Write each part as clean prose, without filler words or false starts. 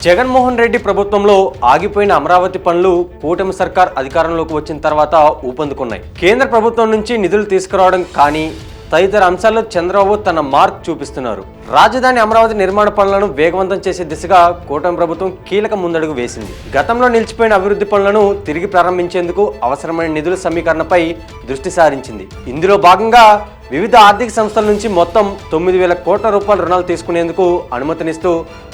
జగన్మోహన్ రెడ్డి ప్రభుత్వంలో ఆగిపోయిన అమరావతి పనులు కూటమి సర్కార్ అధికారంలోకి వచ్చిన తర్వాత ఊపందుకున్నాయి. కేంద్ర ప్రభుత్వం నుంచి నిధులు తీసుకురావడం కానీ తదితర అంశాల్లో చంద్రబాబు తన మార్క్ చూపిస్తున్నారు. రాజధాని అమరావతి నిర్మాణ పనులను వేగవంతం చేసే దిశగా కూటమి ప్రభుత్వం కీలక ముందడుగు వేసింది. గతంలో నిలిచిపోయిన అభివృద్ధి పనులను తిరిగి ప్రారంభించేందుకు అవసరమైన నిధుల సమీకరణపై దృష్టి సారించింది. ఇందులో భాగంగా వివిధ ఆర్థిక సంస్థల నుంచి మొత్తం 9,000 కోట్ల రూపాయల రుణాలు తీసుకునేందుకు అనుమతినిస్తూ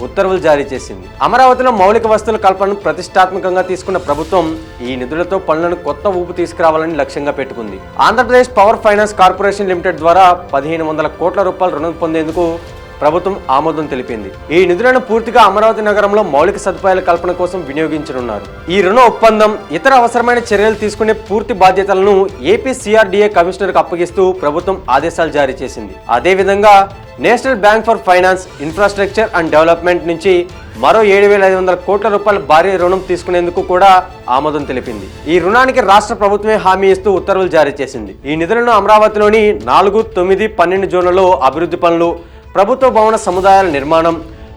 ఉత్తర్వులు జారీ చేసింది. అమరావతిలో మౌలిక వస్తువుల కల్పనను ప్రతిష్టాత్మకంగా తీసుకున్న ప్రభుత్వం ఈ నిధులతో పనులను కొత్త ఊపు తీసుకురావాలని లక్ష్యంగా పెట్టుకుంది. Andhra Pradesh power finance corporation limited ద్వారా 1,500 కోట్ల రూపాయల రుణం పొందేందుకు ప్రభుత్వం ఆమోదం తెలిపింది. ఈ నిధులను పూర్తిగా అమరావతి నగరంలో మౌలిక సదుపాయాల కల్పన కోసం వినియోగించనున్నారు. ఈ రుణ ఒప్పందం ఇతర అవసరమైన చర్యలు తీసుకునే పూర్తి బాధ్యతలను ఏపీ CRDA కమిషనర్కు అప్పగిస్తూ ప్రభుత్వం ఆదేశాలు జారీ చేసింది. అదేవిధంగా national bank for finance, infrastructure and development నుంచి మరో 7,500 కోట్ల రూపాయల భారీ రుణం తీసుకునేందుకు కూడా ఆమోదం తెలిపింది. ఈ రుణానికి రాష్ట్ర ప్రభుత్వమే హామీ ఇస్తూ ఉత్తర్వులు జారీ చేసింది. ఈ నిధులను అమరావతిలోని 4, 9, 12 జోన్లలో అభివృద్ధి పనులు, ప్రభుత్వ భవన సముదాయాల నిర్మాణం,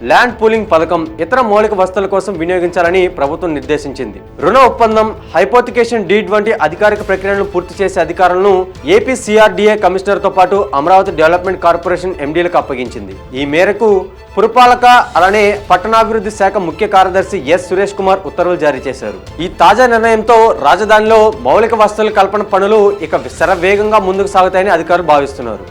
ల్యాండ్ పూలింగ్ పథకం, ఇతర మౌలిక వస్తువుల కోసం వినియోగించాలని ప్రభుత్వం నిర్దేశించింది. రుణ ఒప్పందం, హైపోతికేషన్ డీడ్ వంటి అధికారిక ప్రక్రియలను పూర్తి చేసే అధికారాలను ఏపీ CRDA కమిషనర్తో పాటు అమరావతి డెవలప్మెంట్ కార్పొరేషన్ MDలకు అప్పగించింది. ఈ మేరకు పురపాలక అలానే పట్టణాభివృద్ధి శాఖ ముఖ్య కార్యదర్శి ఎస్ సురేష్ కుమార్ ఉత్తర్వులు జారీ చేశారు. ఈ తాజా నిర్ణయంతో రాజధానిలో మౌలిక వస్తువుల కల్పన పనులు ఇక శరవేగంగా ముందుకు సాగుతాయని అధికారులు భావిస్తున్నారు.